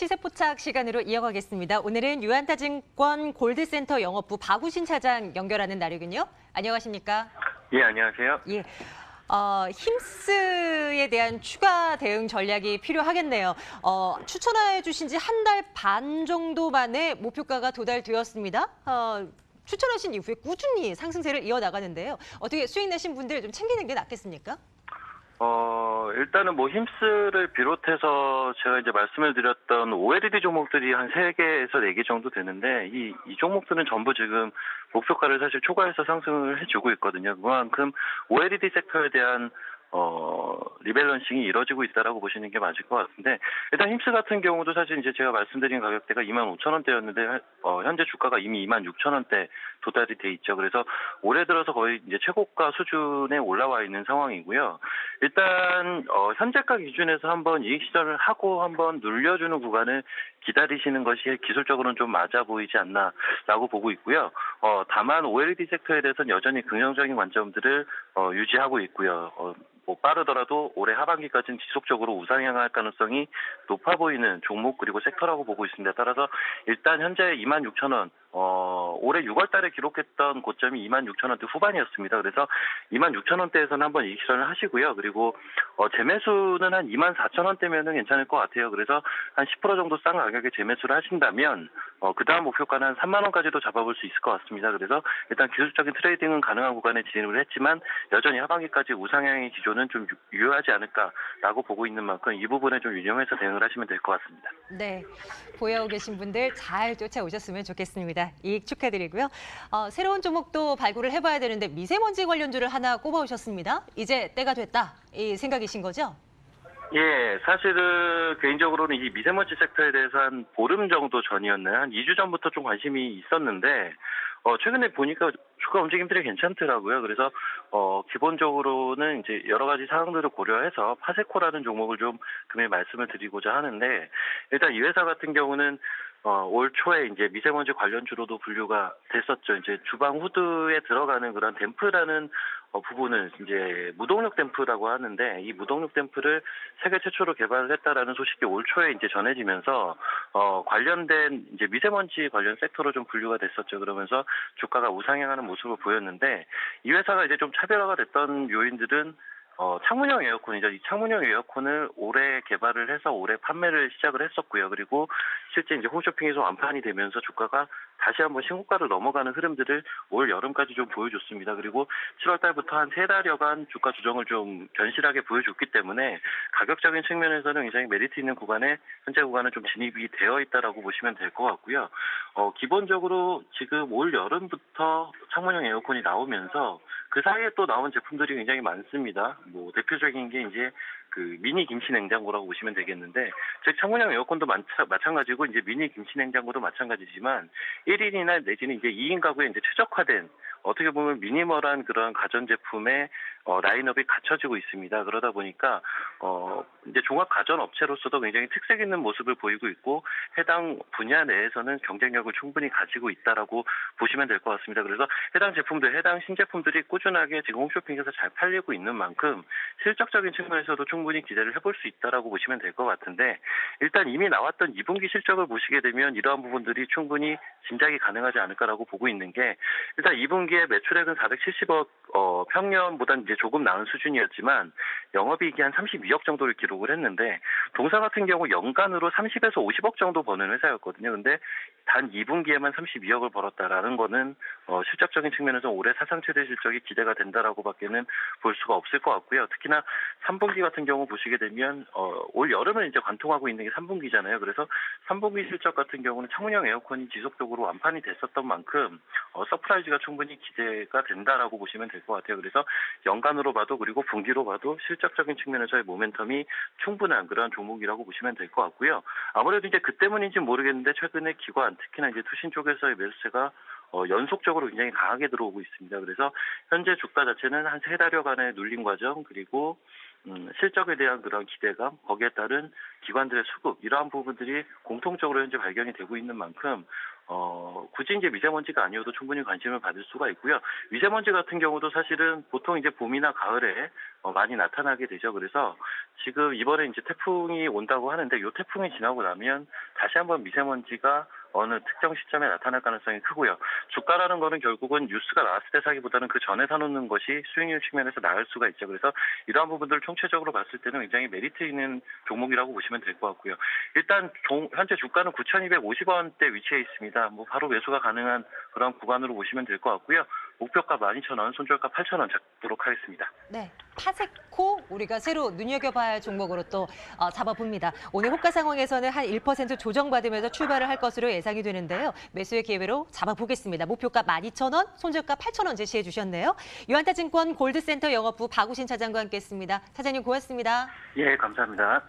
시세 포착 시간으로 이어가겠습니다. 오늘은 유한타증권 골드센터 영업부 박우신 차장 연결하는 날이군요. 안녕하십니까? 예, 안녕하세요. 예. 힘스에 대한 추가 대응 전략이 필요하겠네요. 추천해 주신 지 한 달 반 정도 만에 목표가가 도달되었습니다. 추천하신 이후에 꾸준히 상승세를 이어나가는데요. 어떻게 수익 내신 분들 좀 챙기는 게 낫겠습니까? 일단은 뭐 힘스를 비롯해서 제가 이제 말씀을 드렸던 OLED 종목들이 한 3개에서 4개 정도 되는데 이 종목들은 전부 지금 목표가를 사실 초과해서 상승을 해주고 있거든요. 그만큼 OLED 섹터에 대한 리밸런싱이 이루어지고 있다라고 보시는 게 맞을 것 같은데, 일단 힘스 같은 경우도 사실 이제 제가 말씀드린 가격대가 25,000원대였는데 현재 주가가 이미 26,000원대 도달이 돼 있죠. 그래서 올해 들어서 거의 이제 최고가 수준에 올라와 있는 상황이고요. 일단 현재가 기준에서 한번 이익 실현을 하고 한번 눌려주는 구간을 기다리시는 것이 기술적으로는 좀 맞아 보이지 않나라고 보고 있고요. 다만 OLED 섹터에 대해서는 여전히 긍정적인 관점들을 유지하고 있고요. 뭐 빠르더라도 올해 하반기까지는 지속적으로 우상향할 가능성이 높아 보이는 종목 그리고 섹터라고 보고 있습니다. 따라서 일단 현재 26,000원, 올해 6월 달에 기록했던 고점이 26,000원대 후반이었습니다. 그래서 26,000원대에서는 한번 이익 실현을 하시고요. 그리고 재매수는 한 24,000원대면은 괜찮을 것 같아요. 그래서 한 10% 정도 싼 가격에 재매수를 하신다면 그 다음 목표가는 한 3만 원까지도 잡아볼 수 있을 것 같습니다. 그래서 일단 기술적인 트레이딩은 가능한 구간에 진입을 했지만 여전히 하반기까지 우상향의 기조는 좀 유효하지 않을까라고 보고 있는 만큼 이 부분에 좀 유념해서 대응을 하시면 될 것 같습니다. 네, 보유하고 계신 분들 잘 쫓아오셨으면 좋겠습니다. 이익 축하드리고요. 새로운 종목도 발굴을 해봐야 되는데 미세먼지 관련주를 하나 꼽아오셨습니다. 이제 때가 됐다, 이 생각이신 거죠? 예, 사실은 개인적으로는 이 미세먼지 섹터에 대해서 한 보름 정도 전이었나요? 한 2주 전부터 좀 관심이 있었는데 최근에 보니까 주가 움직임들이 괜찮더라고요. 그래서 기본적으로는 이제 여러 가지 사항들을 고려해서 파세코라는 종목을 좀 금일 말씀을 드리고자 하는데, 일단 이 회사 같은 경우는 올 초에 이제 미세먼지 관련주로도 분류가 됐었죠. 이제 주방 후드에 들어가는 그런 댐프라는 부분을 이제 무동력 댐프라고 하는데, 이 무동력 댐프를 세계 최초로 개발을 했다라는 소식이 올 초에 이제 전해지면서 관련된 이제 미세먼지 관련 섹터로 좀 분류가 됐었죠. 그러면서 주가가 우상향하는 모습을 보였는데, 이 회사가 이제 좀 차별화가 됐던 요인들은 창문형 에어컨이죠. 이 창문형 에어컨을 올해 개발을 해서 올해 판매를 시작을 했었고요. 그리고 실제 이제 홈쇼핑에서 완판이 되면서 주가가 다시 한번 신고가를 넘어가는 흐름들을 올 여름까지 좀 보여줬습니다. 그리고 7월 달부터 한 3달여간 주가 조정을 좀 견실하게 보여줬기 때문에 가격적인 측면에서는 굉장히 메리트 있는 구간에 현재 구간은 좀 진입이 되어 있다라고 보시면 될 것 같고요. 기본적으로 지금 올 여름부터 창문형 에어컨이 나오면서 그 사이에 또 나온 제품들이 굉장히 많습니다. 뭐 대표적인 게 이제 그 미니 김치 냉장고라고 보시면 되겠는데, 즉 창문형 에어컨도 마찬가지고 이제 미니 김치 냉장고도 마찬가지지만 1인이나 내지는 이제 2인 가구에 이제 최적화된, 어떻게 보면 미니멀한 그런 가전제품의 라인업이 갖춰지고 있습니다. 그러다 보니까 이제 종합 가전 업체로서도 굉장히 특색 있는 모습을 보이고 있고, 해당 분야 내에서는 경쟁력을 충분히 가지고 있다라고 보시면 될 것 같습니다. 그래서 해당 제품들, 해당 신제품들이 꾸준하게 지금 홈쇼핑에서 잘 팔리고 있는 만큼 실적적인 측면에서도 충분히 기대를 해볼 수 있다라고 보시면 될 것 같은데, 일단 이미 나왔던 2분기 실적을 보시게 되면 이러한 부분들이 충분히 짐작이 가능하지 않을까라고 보고 있는 게, 일단 2분기에 매출액은 470억, 평년보다는 이제 조금 나은 수준이었지만 영업이익이 한 32억 정도를 기록을 했는데, 동사 같은 경우 연간으로 30에서 50억 정도 버는 회사였거든요. 근데 단 2분기에만 32억을 벌었다라는 거는 실적적인 측면에서 올해 사상 최대 실적이 기대가 된다라고 밖에는 볼 수가 없을 것 같고요. 특히나 3분기 같은 경우 보시게 되면 올 여름을 이제 관통하고 있는 게 3분기잖아요. 그래서 3분기 실적 같은 경우는 창문형 에어컨이 지속적으로 완판이 됐었던 만큼 서프라이즈가 충분히 기대가 된다라고 보시면 될 것 같아요. 그래서 연간으로 봐도 그리고 분기로 봐도 실적적인 측면에서의 모멘텀이 충분한 그런 종목이라고 보시면 될 것 같고요. 아무래도 이제 그 때문인지 모르겠는데 최근에 기관, 특히나 이제 투신 쪽에서의 매수세가 연속적으로 굉장히 강하게 들어오고 있습니다. 그래서 현재 주가 자체는 한 3달여간의 눌림 과정, 그리고 실적에 대한 그런 기대감, 거기에 따른 기관들의 수급, 이러한 부분들이 공통적으로 현재 발견이 되고 있는 만큼 굳이 이제 미세먼지가 아니어도 충분히 관심을 받을 수가 있고요. 미세먼지 같은 경우도 사실은 보통 이제 봄이나 가을에 많이 나타나게 되죠. 그래서 지금 이번에 이제 태풍이 온다고 하는데 이 태풍이 지나고 나면 다시 한번 미세먼지가 어느 특정 시점에 나타날 가능성이 크고요. 주가라는 거는 결국은 뉴스가 나왔을 때 사기보다는 그 전에 사놓는 것이 수익률 측면에서 나을 수가 있죠. 그래서 이러한 부분들을 총체적으로 봤을 때는 굉장히 메리트 있는 종목이라고 보시면 될 것 같고요. 일단 현재 주가는 9,250원대 위치해 있습니다. 뭐 바로 매수가 가능한 그런 구간으로 보시면 될 것 같고요. 목표가 12,000원, 손절가 8,000원 잡도록 하겠습니다. 네, 파세코 우리가 새로 눈여겨봐야 할 종목으로 또 잡아봅니다. 오늘 호가 상황에서는 한 1% 조정받으면서 출발을 할 것으로 예상이 되는데요. 매수의 기회로 잡아보겠습니다. 목표가 12,000원, 손절가 8,000원 제시해 주셨네요. 유한타증권 골드센터 영업부 박우신 차장과 함께했습니다. 차장님 고맙습니다. 예, 감사합니다.